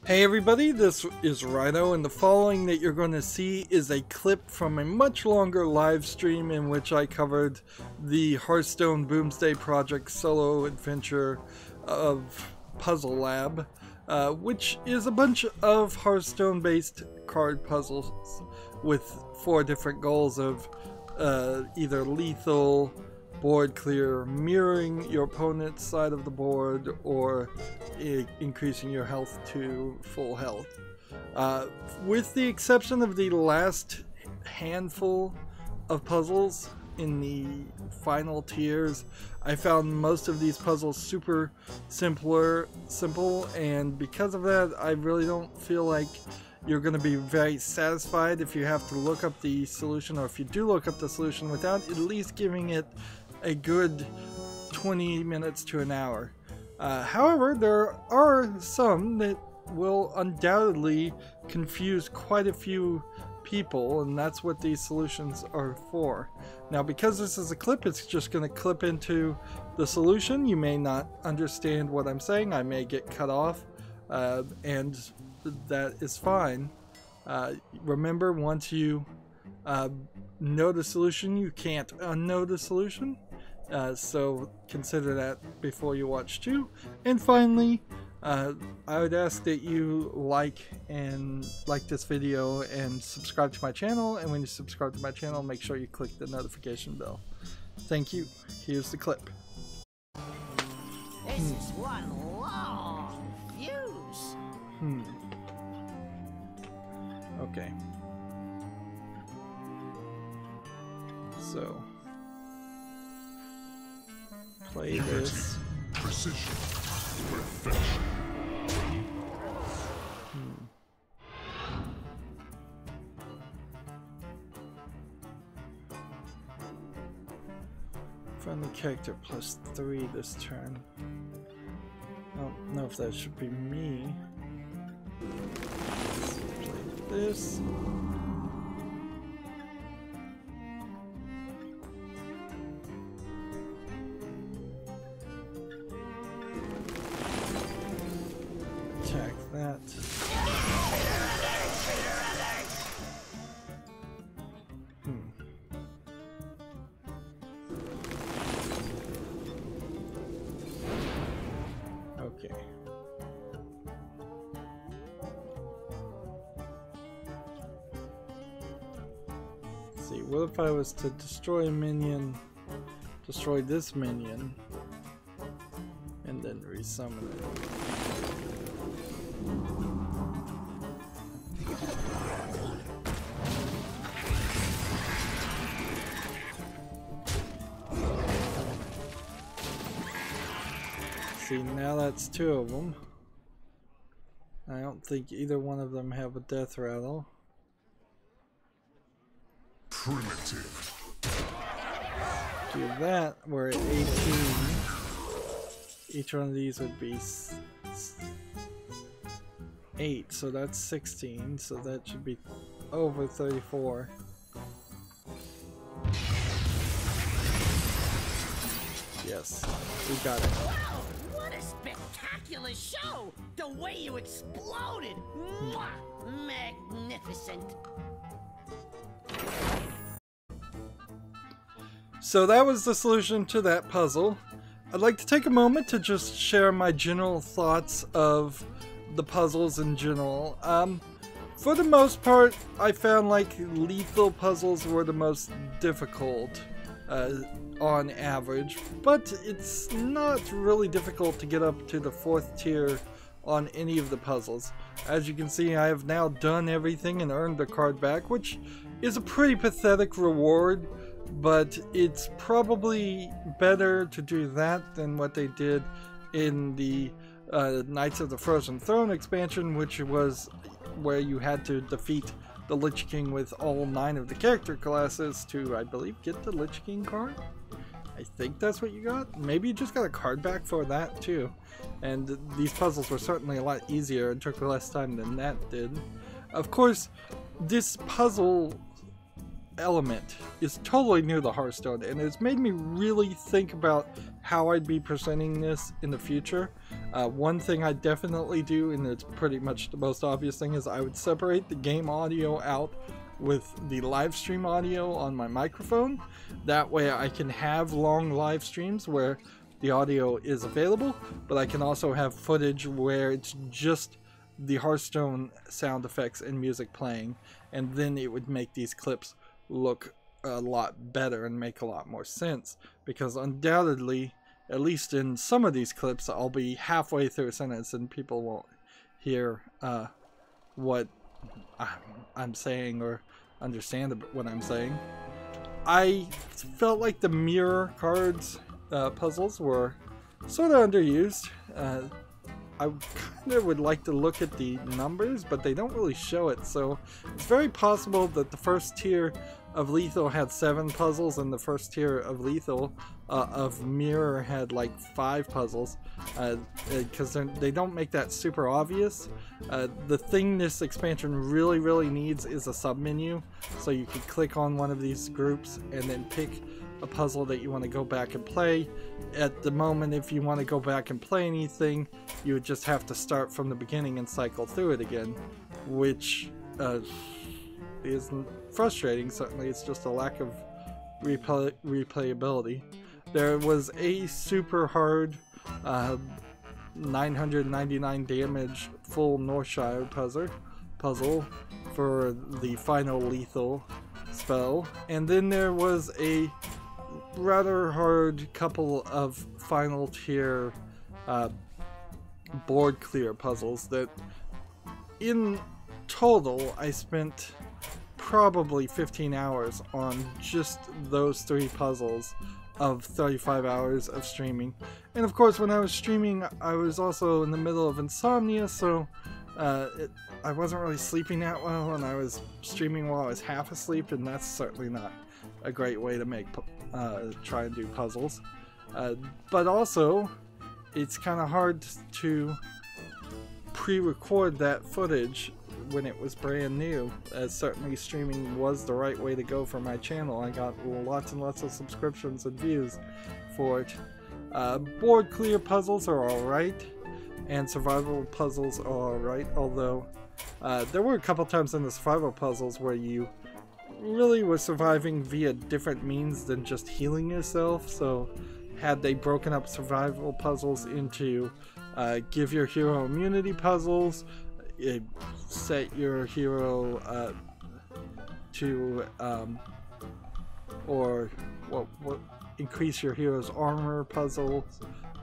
Hey everybody, this is Rydo, and the following that you're going to see is a clip from a much longer live stream in which I covered the Hearthstone Boomsday Project solo adventure of Puzzle Lab, which is a bunch of Hearthstone based card puzzles with 4 different goals of either lethal, board clear, mirroring your opponent's side of the board, or increasing your health to full health. With the exception of the last handful of puzzles in the final tiers, I found most of these puzzles super simple, and because of that, I really don't feel like you're going to be very satisfied if you have to look up the solution, or if you do look up the solution without at least giving it a good 20 minutes to an hour. However, there are some that will undoubtedly confuse quite a few people, and that's what these solutions are for. Now, because this is a clip, it's just going to clip into the solution. You may not understand what I'm saying. I may get cut off, and that is fine. Remember, once you know the solution, you can't unknow the solution. So consider that before you watch too. And finally, I would ask that you like this video and subscribe to my channel. And when you subscribe to my channel, make sure you click the notification bell. Thank you. Here's the clip. This is one long fuse. Okay. So play this. Precision. Perfection. Friendly character +3 this turn. I don't know if that should be me. Let's play this. Attack that. Okay. Let's see, what if I was to destroy a minion, destroy this minion, and then resummon it? See, now that's 2 of them. I don't think either one of them have a death rattle. Primitive. Do that, we're at 18. Each one of these would be 8, so that's 16, so that should be over 34. Yes, we got it. Wow, what a spectacular show! The way you exploded! Mwah! Magnificent! So that was the solution to that puzzle. I'd like to take a moment to just share my general thoughts of the puzzles in general. For the most part, I found like lethal puzzles were the most difficult on average, but it's not really difficult to get up to the 4th tier on any of the puzzles. As you can see, I have now done everything and earned the card back, which is a pretty pathetic reward, but it's probably better to do that than what they did in the Knights of the Frozen Throne expansion, which was where you had to defeat the Lich King with all 9 of the character classes to, I believe, get the Lich King card. I think that's what you got. Maybe you just got a card back for that too. And these puzzles were certainly a lot easier and took less time than that did. Of course, this puzzle element is totally new to Hearthstone, and it's made me really think about how I'd be presenting this in the future. One thing I definitely do, and it's pretty much the most obvious thing, is I would separate the game audio out with the live stream audio on my microphone. That way I can have long live streams where the audio is available, but I can also have footage where it's just the Hearthstone sound effects and music playing, and then it would make these clips look a lot better and make a lot more sense, because undoubtedly, at least in some of these clips, I'll be halfway through a sentence and people won't hear what I'm saying or understand what I'm saying. I felt like the mirror cards puzzles were sort of underused. I kind of would like to look at the numbers, but they don't really show it, so it's very possible that the first tier of Lethal had 7 puzzles and the first tier of Lethal of Mirror had like 5 puzzles, because they don't make that super obvious. The thing this expansion really needs is a submenu, so you can click on one of these groups and then pick a puzzle that you want to go back and play. At the moment, if you want to go back and play anything, you would just have to start from the beginning and cycle through it again, which is frustrating. Certainly, it's just a lack of replayability. There was a super hard 999 damage full Northshire puzzle for the final Lethal spell, and then there was a rather hard couple of final tier board clear puzzles that in total I spent probably 15 hours on just those 3 puzzles of 35 hours of streaming. And of course, when I was streaming, I was also in the middle of insomnia, so I wasn't really sleeping that well, and I was streaming while I was half asleep, and that's certainly not a great way to try and do puzzles. But also, it's kind of hard to pre-record that footage when it was brand new, as certainly streaming was the right way to go for my channel. I got lots and lots of subscriptions and views for it. Board clear puzzles are alright, and survival puzzles are alright, although there were a couple times in the survival puzzles where you really were surviving via different means than just healing yourself. So had they broken up survival puzzles into give your hero immunity puzzles, set your hero to or what increase your hero's armor puzzle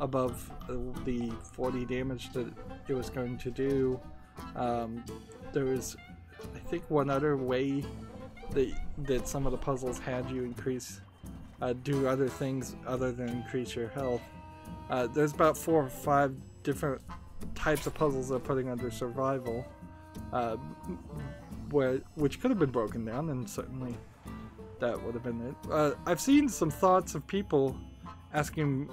above the 40 damage that it was going to do. There was, I think, one other way that some of the puzzles had you do other things other than increase your health. There's about 4 or 5 different types of puzzles they're putting under survival, which could have been broken down, and certainly that would have been it. I've seen some thoughts of people asking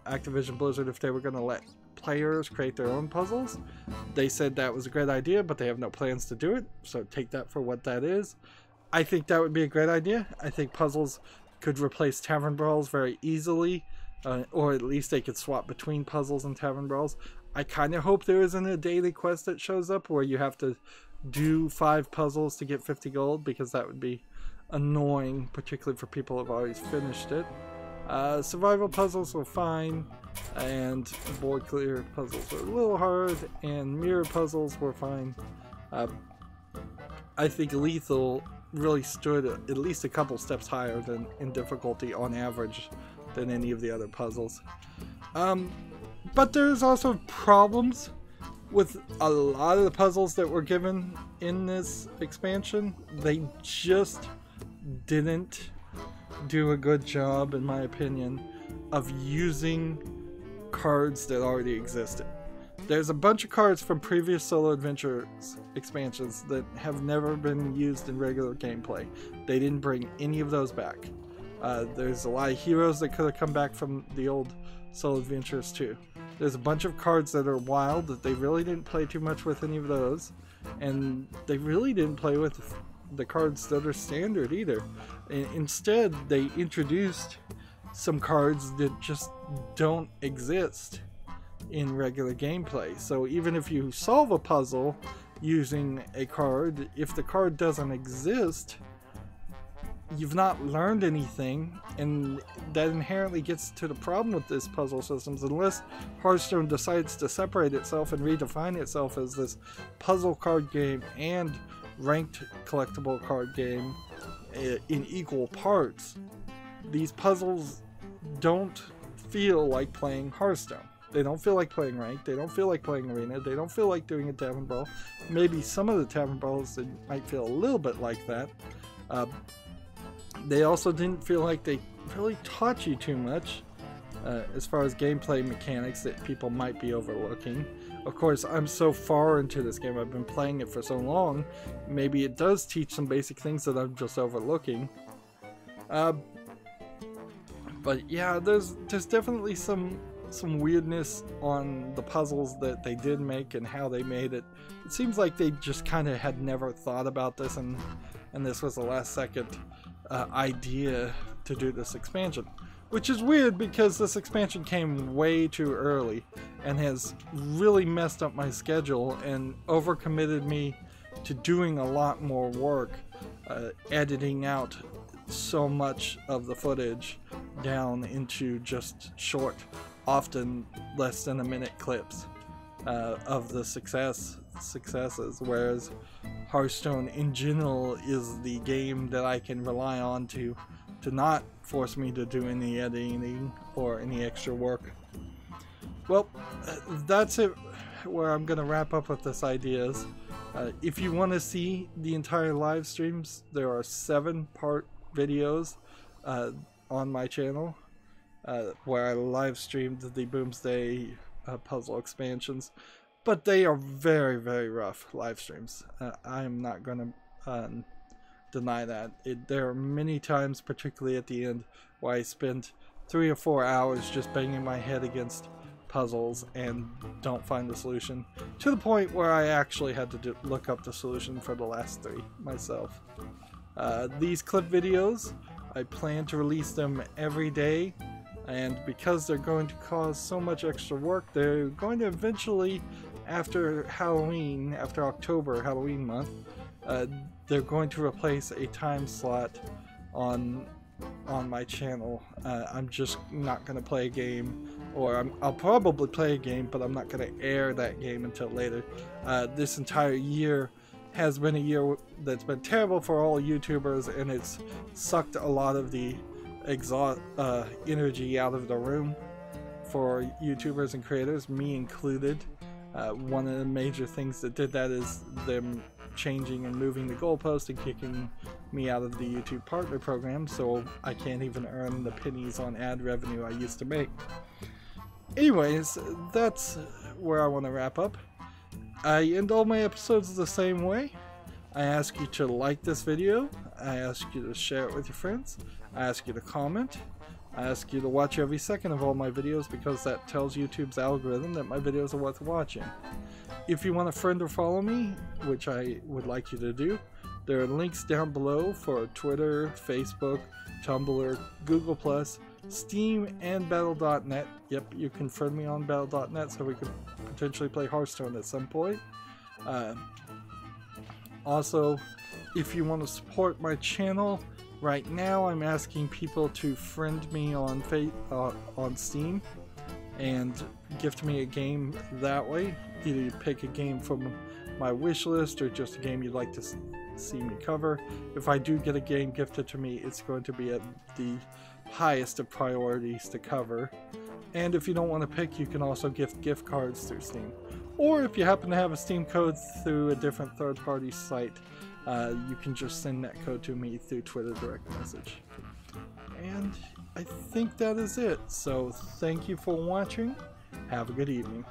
Activision Blizzard if they were going to let players create their own puzzles. They said that was a great idea, but they have no plans to do it, so take that for what that is. I think that would be a great idea. I think puzzles could replace tavern brawls very easily, or at least they could swap between puzzles and tavern brawls. I kind of hope there isn't a daily quest that shows up where you have to do 5 puzzles to get 50 gold, because that would be annoying, particularly for people who have already finished it. Survival puzzles were fine, and board clear puzzles were a little hard, and mirror puzzles were fine. I think Lethal really stood at least a couple steps higher than in difficulty on average than any of the other puzzles. But there's also problems with a lot of the puzzles that were given in this expansion. They just didn't do a good job, in my opinion, of using cards that already existed. There's a bunch of cards from previous Solo Adventures expansions that have never been used in regular gameplay. They didn't bring any of those back. There's a lot of heroes that could have come back from the old Solo Adventures too. There's a bunch of cards that are wild that they really didn't play too much with any of those, and they really didn't play with the cards that are standard either. Instead, they introduced some cards that just don't exist in regular gameplay. So even if you solve a puzzle using a card, if the card doesn't exist, you've not learned anything, and that inherently gets to the problem with this puzzle systems. Unless Hearthstone decides to separate itself and redefine itself as this puzzle card game and ranked collectible card game in equal parts, these puzzles don't feel like playing Hearthstone. They don't feel like playing ranked, they don't feel like playing arena, they don't feel like doing a tavern brawl. Maybe some of the tavern brawls might feel a little bit like that. They also didn't feel like they really taught you too much as far as gameplay mechanics that people might be overlooking. Of course, I'm so far into this game, I've been playing it for so long, maybe it does teach some basic things that I'm just overlooking. But yeah, there's definitely some weirdness on the puzzles that they did make and how they made it. It seems like they just kind of had never thought about this, and this was the last second idea to do this expansion, which is weird because this expansion came way too early and has really messed up my schedule and overcommitted me to doing a lot more work, editing out so much of the footage down into just short, often less than a minute clips of the successes, whereas Hearthstone in general is the game that I can rely on to not force me to do any editing or any extra work. Well, that's it where I'm gonna wrap up with this ideas. If you want to see the entire live streams, there are 7-part videos on my channel where I live streamed the Boomsday puzzle expansions, but they are very, very rough live streams. I am not going to deny that. There are many times, particularly at the end, where I spend 3 or 4 hours just banging my head against puzzles and don't find the solution, to the point where I actually had to look up the solution for the last 3 myself. These clip videos, I plan to release them every day, and because they're going to cause so much extra work, they're going to eventually, after Halloween, after October, Halloween month, they're going to replace a time slot on my channel. I'm just not going to play a game, or I'll probably play a game, but I'm not going to air that game until later. This entire year has been a year that's been terrible for all YouTubers, and it's sucked a lot of the energy out of the room for YouTubers and creators, me included. One of the major things that did that is them changing and moving the goalpost and kicking me out of the YouTube partner program, so I can't even earn the pennies on ad revenue I used to make. Anyways, that's where I want to wrap up. I end all my episodes the same way. I ask you to like this video, I ask you to share it with your friends, I ask you to comment, I ask you to watch every second of all my videos, because that tells YouTube's algorithm that my videos are worth watching. If you want to friend or follow me, which I would like you to do, there are links down below for Twitter, Facebook, Tumblr, Google+, Steam, and Battle.net. Yep, you can friend me on Battle.net so we could potentially play Hearthstone at some point. Also, if you want to support my channel, right now I'm asking people to friend me on Steam and gift me a game that way. Either you pick a game from my wish list or just a game you'd like to see me cover. If I do get a game gifted to me, it's going to be at the highest of priorities to cover. And if you don't want to pick, you can also gift gift cards through Steam. Or if you happen to have a Steam code through a different third-party site, you can just send that code to me through Twitter direct message. And I think that is it. So thank you for watching. Have a good evening.